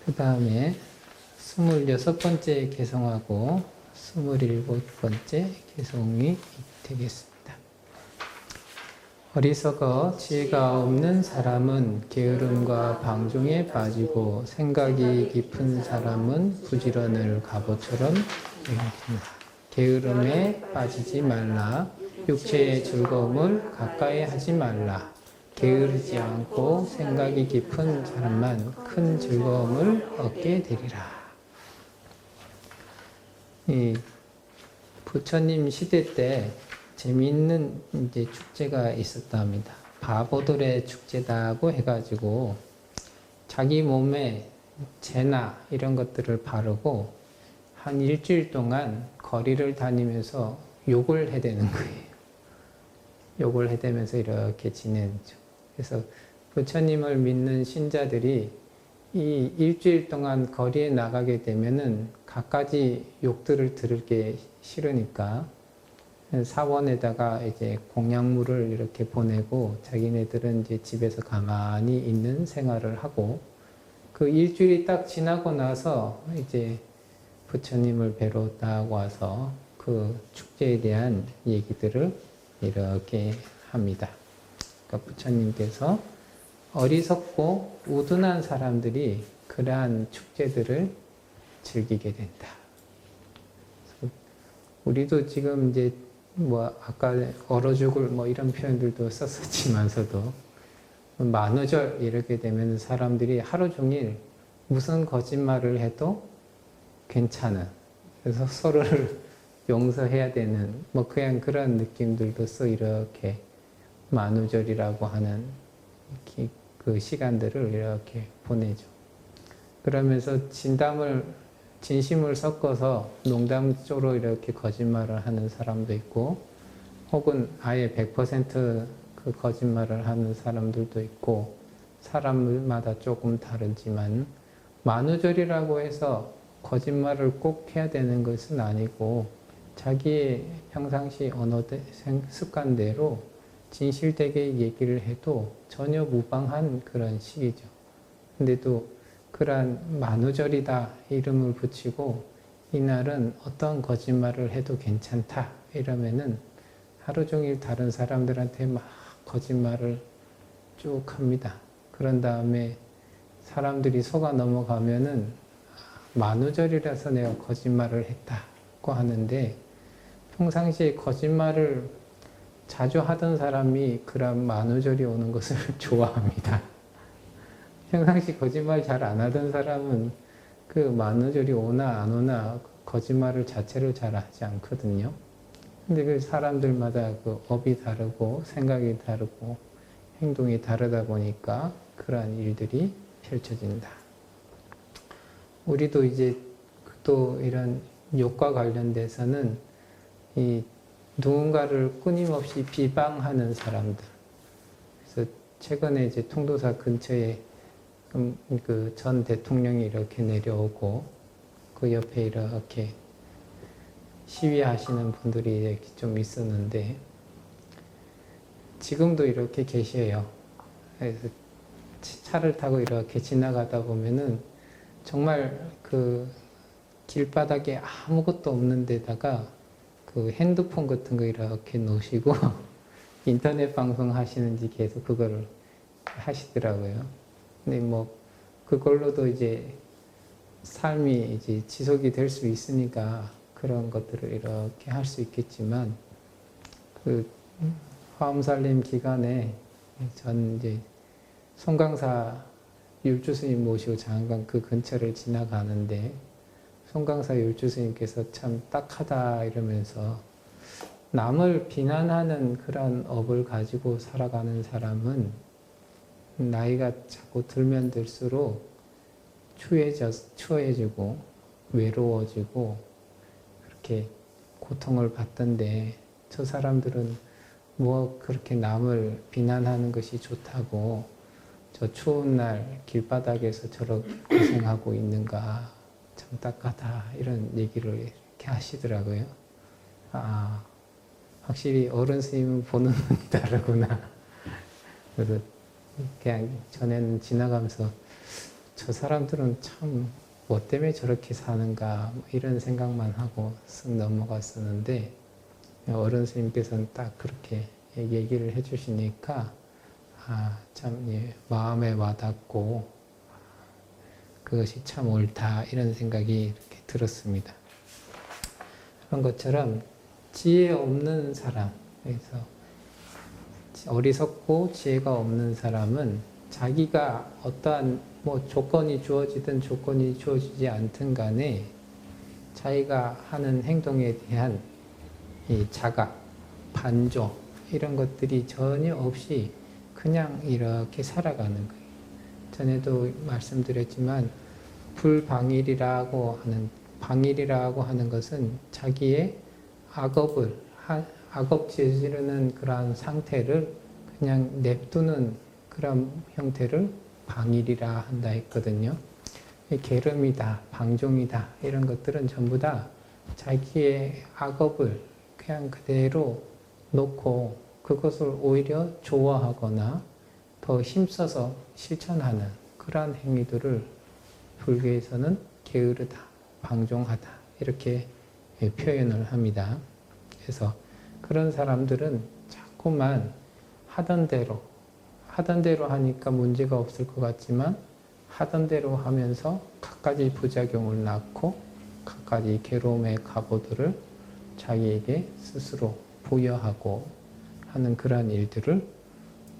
그 다음에 26번째 개성하고 27번째 개성이 되겠습니다. 어리석어 지혜가 없는 사람은 게으름과 방종에 빠지고 생각이 깊은 사람은 부지런을 갑옷처럼 여긴다. 게으름에 빠지지 말라. 육체의 즐거움을 가까이 하지 말라. 게으르지 않고 생각이 깊은 사람만 큰 즐거움을 얻게 되리라. 이 부처님 시대 때 재미있는 이제 축제가 있었답니다. 바보들의 축제다고 해가지고 자기 몸에 재나 이런 것들을 바르고 한 일주일 동안 거리를 다니면서 욕을 해대는 거예요. 욕을 해대면서 이렇게 지내죠. 그래서 부처님을 믿는 신자들이 이 일주일 동안 거리에 나가게 되면은 갖가지 욕들을 들을 게 싫으니까 사원에다가 이제 공양물을 이렇게 보내고 자기네들은 이제 집에서 가만히 있는 생활을 하고 그 일주일이 딱 지나고 나서 이제 부처님을 뵈러 딱 와서 그 축제에 대한 얘기들을 이렇게 합니다. 그러니까 부처님께서 어리석고 우둔한 사람들이 그러한 축제들을 즐기게 된다. 우리도 지금 이제 뭐 아까 얼어 죽을 뭐 이런 표현들도 썼었지만서도 만우절 이렇게 되면 사람들이 하루 종일 무슨 거짓말을 해도 괜찮은, 그래서 서로를 용서해야 되는 뭐 그냥 그런 느낌들로서 이렇게 만우절이라고 하는 그 시간들을 이렇게 보내죠. 그러면서 진심을 섞어서 농담 쪽으로 이렇게 거짓말을 하는 사람도 있고, 혹은 아예 100%그 거짓말을 하는 사람들도 있고, 사람마다 조금 다르지만, 만우절이라고 해서 거짓말을 꼭 해야 되는 것은 아니고, 자기의 평상시 언어 습관대로 진실되게 얘기를 해도 전혀 무방한 그런 시기죠. 근데도 그러한 만우절이다 이름을 붙이고 이날은 어떤 거짓말을 해도 괜찮다 이러면은 하루 종일 다른 사람들한테 막 거짓말을 쭉 합니다. 그런 다음에 사람들이 속아 넘어가면은 만우절이라서 내가 거짓말을 했다고 하는데, 평상시에 거짓말을 자주 하던 사람이 그런 만우절이 오는 것을 좋아합니다. 평상시 거짓말 잘 안 하던 사람은 그 만우절이 오나 안 오나 거짓말을 자체를 잘 하지 않거든요. 근데 그 사람들마다 그 업이 다르고 생각이 다르고 행동이 다르다 보니까 그러한 일들이 펼쳐진다. 우리도 이제 또 이런 욕과 관련돼서는 이 누군가를 끊임없이 비방하는 사람들. 그래서 최근에 이제 통도사 근처에 그 전 대통령이 이렇게 내려오고 그 옆에 이렇게 시위하시는 분들이 이렇게 좀 있었는데, 지금도 이렇게 계셔요. 그래서 차를 타고 이렇게 지나가다 보면은 정말 그 길바닥에 아무것도 없는 데다가 그 핸드폰 같은 거 이렇게 놓으시고 인터넷 방송 하시는지 계속 그거를 하시더라고요. 근데 뭐 그걸로도 이제 삶이 이제 지속이 될 수 있으니까 그런 것들을 이렇게 할 수 있겠지만, 그 화엄살림 기간에 전 이제 송강사 율주스님 모시고 장관 그 근처를 지나가는데, 송강사 율주스님께서 참 딱하다 이러면서 남을 비난하는 그런 업을 가지고 살아가는 사람은 나이가 자꾸 들면 들수록 추해지고 외로워지고 그렇게 고통을 받던데, 저 사람들은 뭐 그렇게 남을 비난하는 것이 좋다고 저 추운 날 길바닥에서 저렇게 고생하고 있는가, 참 딱하다 이런 얘기를 이렇게 하시더라고요. 아, 확실히 어른 스님은 보는 눈이 다르구나. 그래서 그냥 전에는 지나가면서 저 사람들은 참 뭐 때문에 저렇게 사는가 뭐 이런 생각만 하고 쓱 넘어갔었는데 어른 스님께서는 딱 그렇게 얘기를 해주시니까 참 마음에 와닿고 그것이 참 옳다 이런 생각이 이렇게 들었습니다. 그런 것처럼 지혜 없는 사람, 그래서 어리석고 지혜가 없는 사람은 자기가 어떠한 뭐 조건이 주어지든 조건이 주어지지 않든 간에 자기가 하는 행동에 대한 이 자각, 반조 이런 것들이 전혀 없이 그냥 이렇게 살아가는 거예요. 전에도 말씀드렸지만 불방일이라고 하는 것은 자기의 악업 저지르는 그러한 상태를 그냥 냅두는 그런 형태를 방일이라 한다 했거든요. 계름이다, 방종이다 이런 것들은 전부 다 자기의 악업을 그냥 그대로 놓고 그것을 오히려 좋아하거나 더 힘써서 실천하는 그러한 행위들을 불교에서는 게으르다, 방종하다 이렇게 표현을 합니다. 그래서 그런 사람들은 자꾸만 하던 대로 하니까 문제가 없을 것 같지만 하던 대로 하면서 갖가지 부작용을 낳고 갖가지 괴로움의 갑오들을 자기에게 스스로 부여하고 하는 그러한 일들을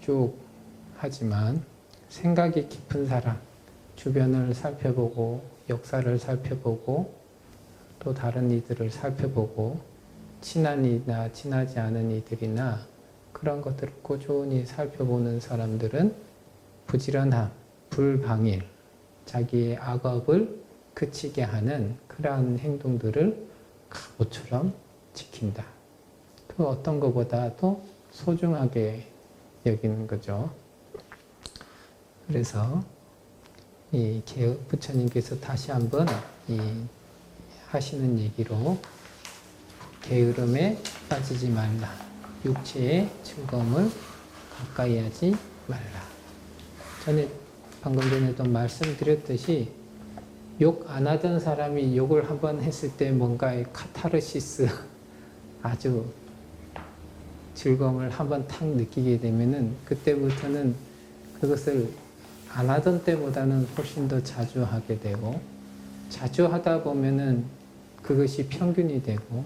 쭉 하지만 생각이 깊은 사람, 주변을 살펴보고 역사를 살펴보고 또 다른 이들을 살펴보고 친한 이나 친하지 않은 이들이나 그런 것들을 꾸준히 살펴보는 사람들은 부지런함, 불방일, 자기의 악업을 그치게 하는 그러한 행동들을 갑오처럼 지킨다. 그 어떤 것보다도 소중하게 여기는 거죠. 그래서 이 부처님께서 다시 한번 하시는 얘기로 게으름에 빠지지 말라. 육체의 즐거움을 가까이 하지 말라. 방금 전에도 말씀드렸듯이 욕 안 하던 사람이 욕을 한번 했을 때 뭔가의 카타르시스 아주 즐거움을 한번 탁 느끼게 되면은 그때부터는 그것을 안 하던 때보다는 훨씬 더 자주 하게 되고 자주 하다 보면은 그것이 평균이 되고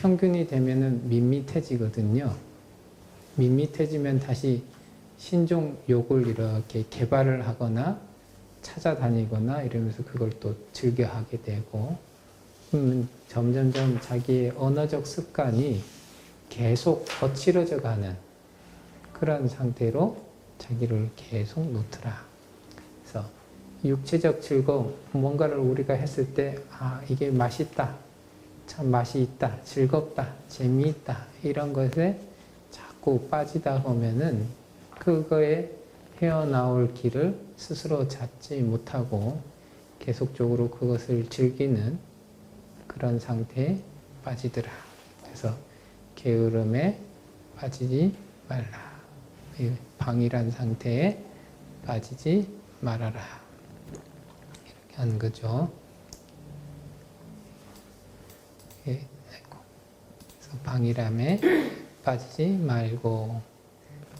평균이 되면은 밋밋해지거든요. 밋밋해지면 다시 신종 욕을 이렇게 개발을 하거나 찾아다니거나 이러면서 그걸 또 즐겨하게 되고 점점점 자기의 언어적 습관이 계속 거칠어져 가는 그런 상태로 자기를 계속 놓더라. 그래서 육체적 즐거움, 뭔가를 우리가 했을 때 이게 맛있다, 참 맛이 있다, 즐겁다, 재미있다 이런 것에 자꾸 빠지다 보면은 그거에 헤어나올 길을 스스로 찾지 못하고 계속적으로 그것을 즐기는 그런 상태에 빠지더라. 그래서 게으름에 빠지지 말라. 방일한 상태에 빠지지 말아라. 이렇게 하는 거죠. 그래서 방일함에 빠지지 말고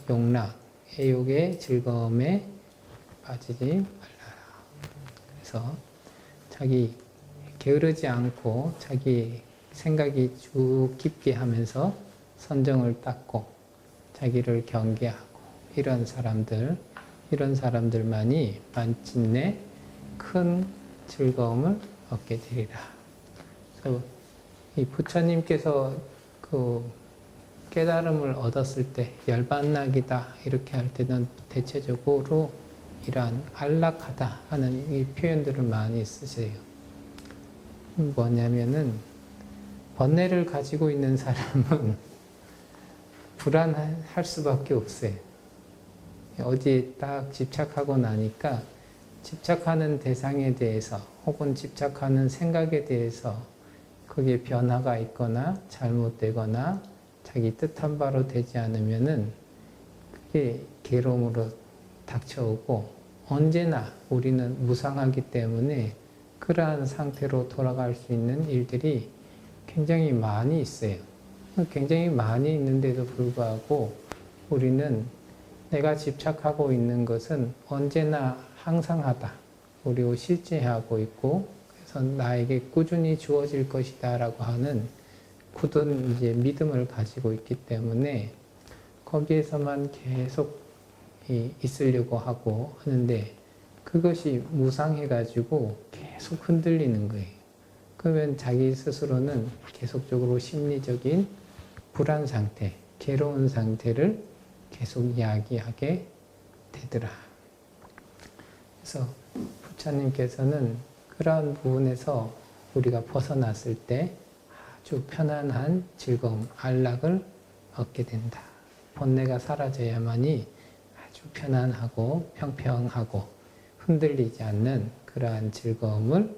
용락, 해욕의 즐거움에 빠지지 말라. 그래서 자기 게으르지 않고 자기 생각이 쭉 깊게 하면서 선정을 닦고 자기를 경계하고 이런 사람들만이 만찢내 큰 즐거움을 얻게 되리라. 그래서 이 부처님께서 그 깨달음을 얻었을 때 열반락이다 이렇게 할 때는 대체적으로 이러한 안락하다 하는 이 표현들을 많이 쓰세요. 뭐냐면은 번뇌를 가지고 있는 사람은 불안할 수밖에 없어요. 어디에 딱 집착하고 나니까 집착하는 대상에 대해서 혹은 집착하는 생각에 대해서 그게 변화가 있거나 잘못되거나 자기 뜻한 바로 되지 않으면은 그게 괴로움으로 닥쳐오고 언제나 우리는 무상하기 때문에 그러한 상태로 돌아갈 수 있는 일들이 굉장히 많이 있어요. 굉장히 많이 있는데도 불구하고 우리는 내가 집착하고 있는 것은 언제나 항상하다. 우리로 실제하고 있고, 그래서 나에게 꾸준히 주어질 것이다 라고 하는 굳은 이제 믿음을 가지고 있기 때문에 거기에서만 계속 있으려고 하고 하는데 그것이 무상해가지고 계속 흔들리는 거예요. 그러면 자기 스스로는 계속적으로 심리적인 불안 상태, 괴로운 상태를 계속 이야기하게 되더라. 그래서 부처님께서는 그러한 부분에서 우리가 벗어났을 때 아주 편안한 즐거움, 안락을 얻게 된다. 본내가 사라져야만이 아주 편안하고 평평하고 흔들리지 않는 그러한 즐거움을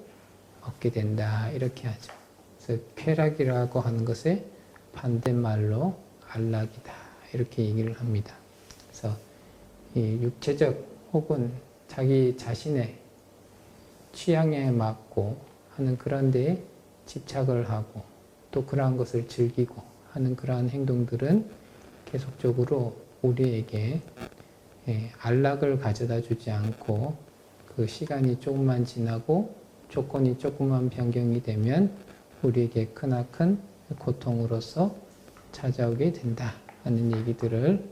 얻게 된다. 이렇게 하죠. 그래서 쾌락이라고 하는 것의 반대말로 안락이다. 이렇게 얘기를 합니다. 그래서 이 육체적 혹은 자기 자신의 취향에 맞고 하는 그런 데에 집착을 하고 또 그러한 것을 즐기고 하는 그러한 행동들은 계속적으로 우리에게 안락을 가져다 주지 않고 그 시간이 조금만 지나고 조건이 조금만 변경이 되면 우리에게 크나큰 고통으로서 찾아오게 된다 하는 얘기들을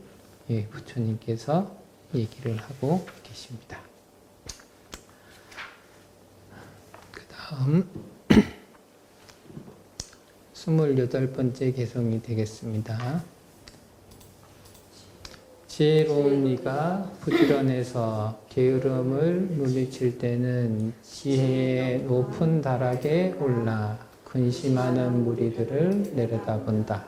부처님께서 얘기를 하고 계십니다. 그 다음 28번째 개송이 되겠습니다. 지혜로운 이가 부지런해서 게으름을 물리칠 때는 지혜의 높은 다락에 올라 근심하는 무리들을 내려다본다.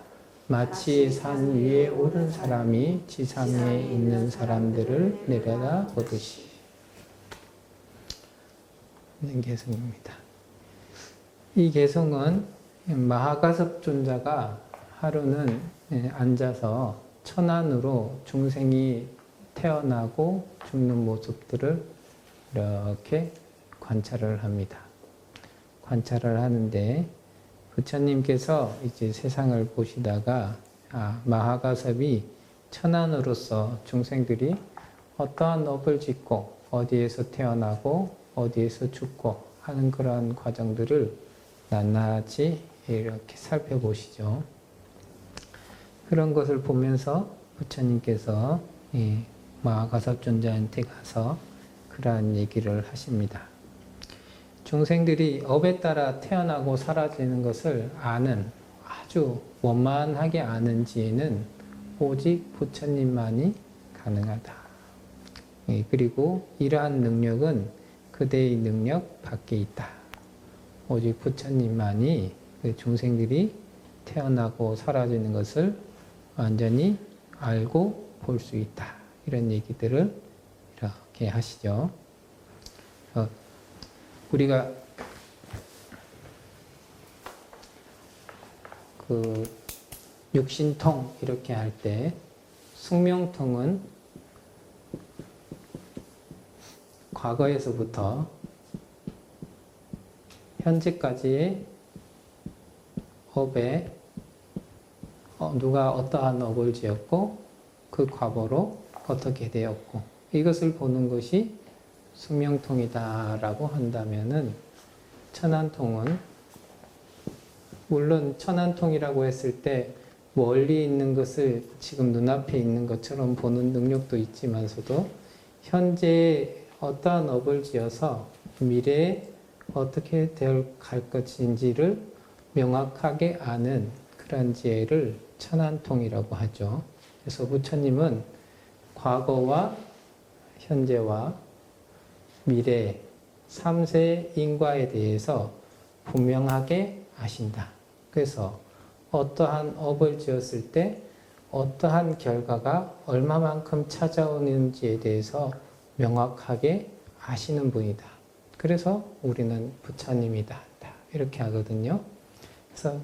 마치 산 위에 오른 사람이 지상에 있는 사람들을 내려다보듯이. 있는 개성입니다. 이 개성은 마하가섭존자가 하루는 앉아서 천안으로 중생이 태어나고 죽는 모습들을 이렇게 관찰을 합니다. 관찰을 하는데 부처님께서 이제 세상을 보시다가 마하가섭이 천안으로서 중생들이 어떠한 업을 짓고 어디에서 태어나고 어디에서 죽고 하는 그러한 과정들을 낱낱이 이렇게 살펴보시죠. 그런 것을 보면서 부처님께서 마하가섭존자한테 가서 그러한 얘기를 하십니다. 중생들이 업에 따라 태어나고 사라지는 것을 아는, 아주 원만하게 아는 지혜는 오직 부처님만이 가능하다. 그리고 이러한 능력은 그대의 능력 밖에 있다. 오직 부처님만이 그 중생들이 태어나고 사라지는 것을 완전히 알고 볼 수 있다. 이런 얘기들을 이렇게 하시죠. 우리가 그 육신통 이렇게 할 때 숙명통은 과거에서부터 현재까지의 업에 누가 어떠한 업을 지었고 그 과보로 어떻게 되었고 이것을 보는 것이 숙명통이다라고 한다면은 천안통은 물론 천안통이라고 했을 때 멀리 있는 것을 지금 눈앞에 있는 것처럼 보는 능력도 있지만서도 현재 어떠한 업을 지어서 미래에 어떻게 갈 것인지를 명확하게 아는 그런 지혜를 천안통이라고 하죠. 그래서 부처님은 과거와 현재와 미래 3세 인과에 대해서 분명하게 아신다. 그래서 어떠한 업을 지었을 때 어떠한 결과가 얼마만큼 찾아오는지에 대해서 명확하게 아시는 분이다. 그래서 우리는 부처님이다. 이렇게 하거든요. 그래서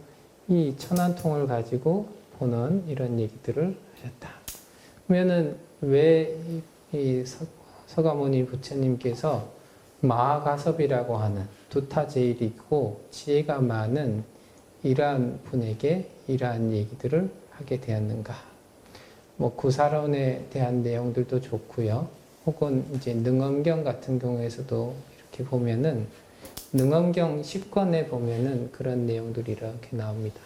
이 천안통을 가지고 보는 이런 얘기들을 하셨다. 그러면은 왜 이 서가모니 부처님께서 마하가섭이라고 하는 두타제일이고 지혜가 많은 이러한 분에게 이러한 얘기들을 하게 되었는가. 뭐 구사론에 대한 내용들도 좋고요. 혹은 이제 능엄경 같은 경우에서도 이렇게 보면은 능엄경 10권에 보면은 그런 내용들이 이렇게 나옵니다.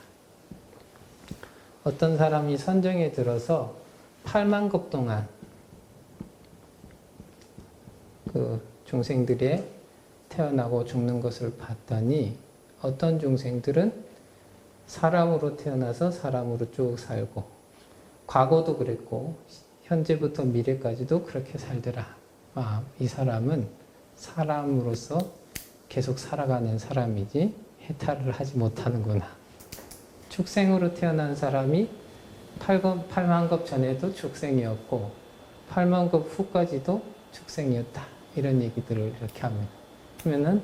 어떤 사람이 선정에 들어서 8만 급 동안 그 중생들의 태어나고 죽는 것을 봤더니 어떤 중생들은 사람으로 태어나서 사람으로 쭉 살고 과거도 그랬고 현재부터 미래까지도 그렇게 살더라. 이 사람은 사람으로서 계속 살아가는 사람이지 해탈을 하지 못하는구나. 축생으로 태어난 사람이 8만 급 전에도 축생이었고 8만 급 후까지도 축생이었다. 이런 얘기들을 이렇게 합니다. 그러면은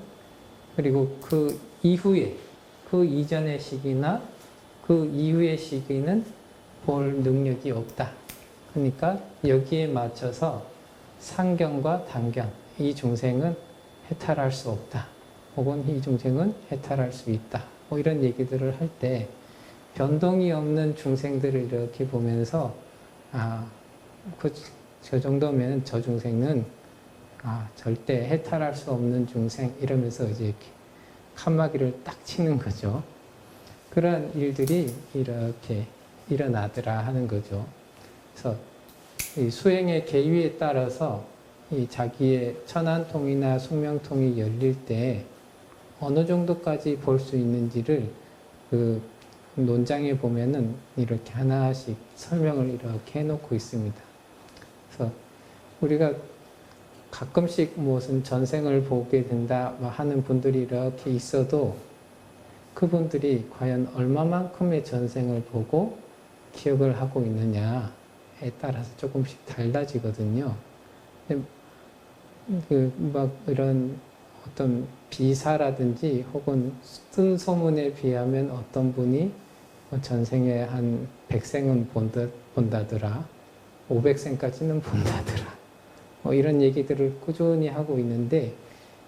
그리고 그 이후에 그 이전의 시기나 그 이후의 시기는 볼 능력이 없다. 그러니까 여기에 맞춰서 상경과 단경 이 중생은 해탈할 수 없다. 혹은 이 중생은 해탈할 수 있다. 뭐 이런 얘기들을 할 때 변동이 없는 중생들을 이렇게 보면서 저 정도면 저 중생은 절대 해탈할 수 없는 중생 이러면서 이제 이렇게 칸막이를 딱 치는 거죠. 그런 일들이 이렇게 일어나더라 하는 거죠. 그래서 이 수행의 계위에 따라서 이 자기의 천안통이나 숙명통이 열릴 때 어느 정도까지 볼 수 있는지를 그 논장에 보면은 이렇게 하나씩 설명을 이렇게 해놓고 있습니다. 그래서 우리가 가끔씩 무슨 전생을 보게 된다 하는 분들이 이렇게 있어도 그분들이 과연 얼마만큼의 전생을 보고 기억을 하고 있느냐에 따라서 조금씩 달라지거든요. 막 이런 어떤 비사라든지 혹은 쓴 소문에 비하면 어떤 분이 전생에 한 100생은 본다더라, 500생까지는 본다더라. 이런 얘기들을 꾸준히 하고 있는데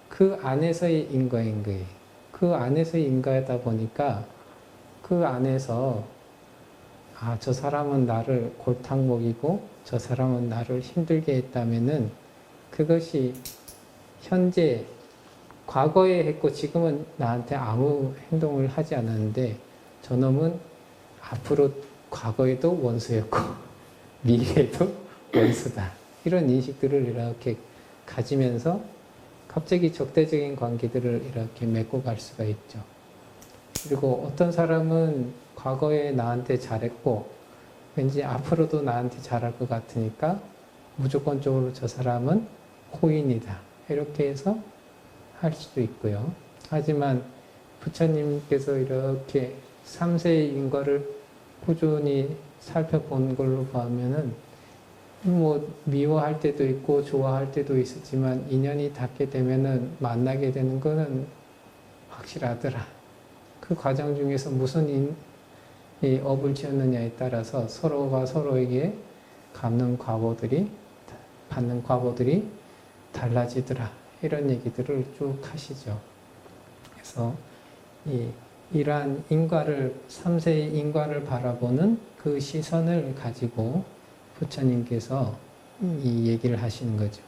그 안에서의 인과인 거예요. 그 안에서의 인과다 보니까 그 안에서 저 사람은 나를 골탕 먹이고 저 사람은 나를 힘들게 했다면은 그것이 현재 과거에 했고 지금은 나한테 아무 행동을 하지 않았는데 저놈은 앞으로 과거에도 원수였고 미래에도 원수다. 이런 인식들을 이렇게 가지면서 갑자기 적대적인 관계들을 이렇게 맺고 갈 수가 있죠. 그리고 어떤 사람은 과거에 나한테 잘했고 왠지 앞으로도 나한테 잘할 것 같으니까 무조건적으로 저 사람은 호인이다. 이렇게 해서 할 수도 있고요. 하지만 부처님께서 이렇게 3세의 인과를 꾸준히 살펴본 걸로 보면은 미워할 때도 있고 좋아할 때도 있었지만 인연이 닿게 되면은 만나게 되는 거는 확실하더라. 그 과정 중에서 무슨 업을 지었느냐에 따라서 서로가 서로에게 받는 과보들이 달라지더라. 이런 얘기들을 쭉 하시죠. 그래서 이러한 인과를 3세의 인과를 바라보는 그 시선을 가지고 부처님께서 이 얘기를 하시는 거죠.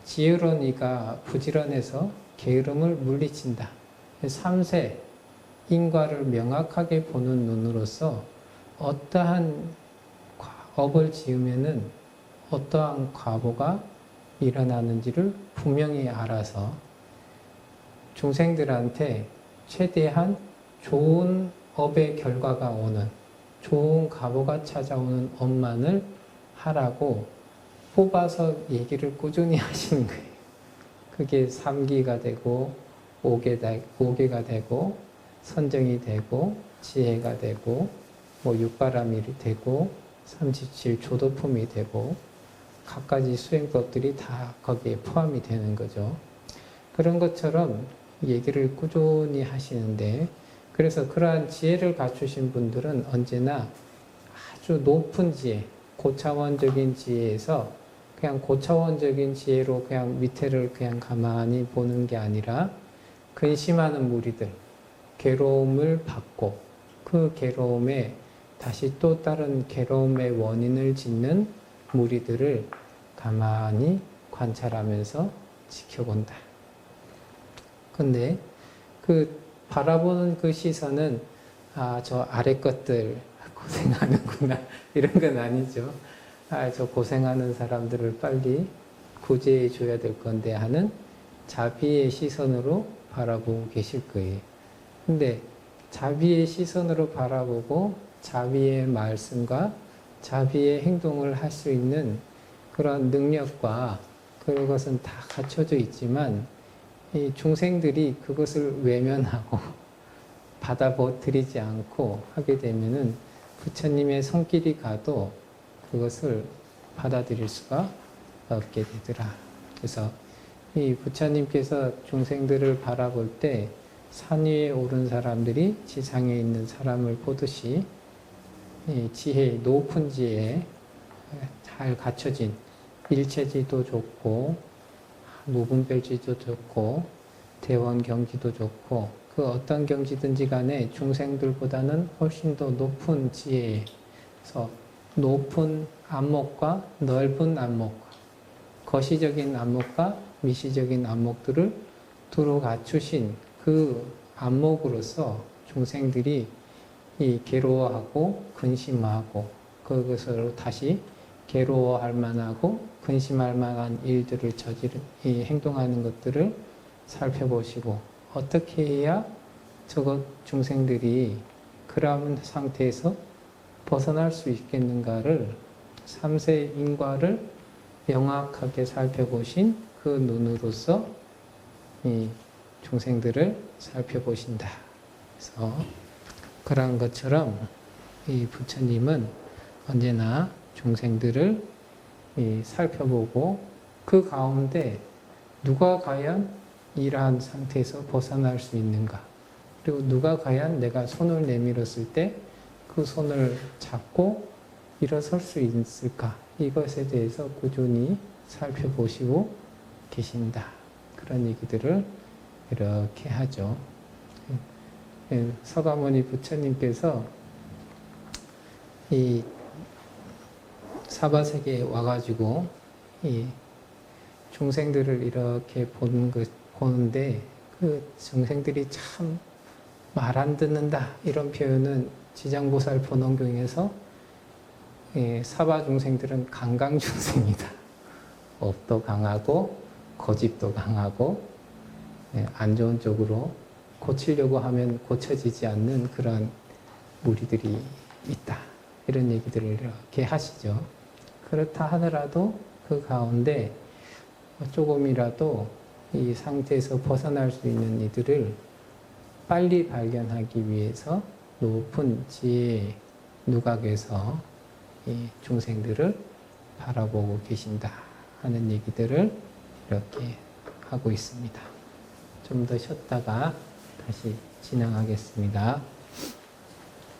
지혜로운 이가 부지런해서 게으름을 물리친다. 3세 인과를 명확하게 보는 눈으로서 어떠한 업을 지으면은 어떠한 과보가 일어나는지를 분명히 알아서 중생들한테 최대한 좋은 업의 결과가 오는 좋은 과보가 찾아오는 업만을 하라고 뽑아서 얘기를 꾸준히 하시는 거예요. 그게 3기가 되고 5개가 되고 선정이 되고 지혜가 되고 육바람이 되고 37 조도품이 되고 갖가지 수행법들이 다 거기에 포함이 되는 거죠. 그런 것처럼 얘기를 꾸준히 하시는데 그래서 그러한 지혜를 갖추신 분들은 언제나 아주 높은 지혜, 고차원적인 지혜에서 그냥 고차원적인 지혜로 그냥 밑에를 그냥 가만히 보는 게 아니라 근심하는 무리들, 괴로움을 받고 그 괴로움에 다시 또 다른 괴로움의 원인을 짓는 무리들을 가만히 관찰하면서 지켜본다. 근데 그 바라보는 그 시선은 저 아래 것들 고생하는구나 이런 건 아니죠. 저 고생하는 사람들을 빨리 구제해 줘야 될 건데 하는 자비의 시선으로 바라보고 계실 거예요. 근데 자비의 시선으로 바라보고 자비의 말씀과 자비의 행동을 할 수 있는 그런 능력과 그것은 다 갖춰져 있지만 이 중생들이 그것을 외면하고 받아들이지 않고 하게 되면은 부처님의 손길이 가도 그것을 받아들일 수가 없게 되더라. 그래서 이 부처님께서 중생들을 바라볼 때 산 위에 오른 사람들이 지상에 있는 사람을 보듯이 지혜, 높은 지혜에 잘 갖춰진 일체지도 좋고 무분별지도 좋고 대원 경지도 좋고 그 어떤 경지든지 간에 중생들보다는 훨씬 더 높은 지혜에서 높은 안목과 넓은 안목과 거시적인 안목과 미시적인 안목들을 두루 갖추신 그 안목으로서 중생들이 이 괴로워하고 근심하고 그것으로 다시 괴로워할 만하고 근심할 만한 일들을 이 행동하는 것들을 살펴보시고 어떻게 해야 저것 중생들이 그런 상태에서 벗어날 수 있겠는가를 삼세 인과를 명확하게 살펴보신 그 눈으로서 이 중생들을 살펴보신다. 그래서 그런 것처럼 이 부처님은 언제나 중생들을 살펴보고 그 가운데 누가 과연 이러한 상태에서 벗어날 수 있는가, 그리고 누가 과연 내가 손을 내밀었을 때 그 손을 잡고 일어설 수 있을까, 이것에 대해서 꾸준히 살펴보시고 계신다. 그런 얘기들을 이렇게 하죠. 서가모니 부처님께서 이 사바세계에 와가지고 이 중생들을 이렇게 보는데 그 중생들이 참 말 안 듣는다 이런 표현은 지장보살 본원경에서 사바 중생들은 강강 중생이다. 업도 강하고 고집도 강하고 안 좋은 쪽으로 고치려고 하면 고쳐지지 않는 그런 무리들이 있다. 이런 얘기들을 이렇게 하시죠. 그렇다 하더라도 그 가운데 조금이라도 이 상태에서 벗어날 수 있는 이들을 빨리 발견하기 위해서 높은 지혜의 누각에서 이 중생들을 바라보고 계신다 하는 얘기들을 이렇게 하고 있습니다. 좀 더 쉬었다가 다시 진행하겠습니다.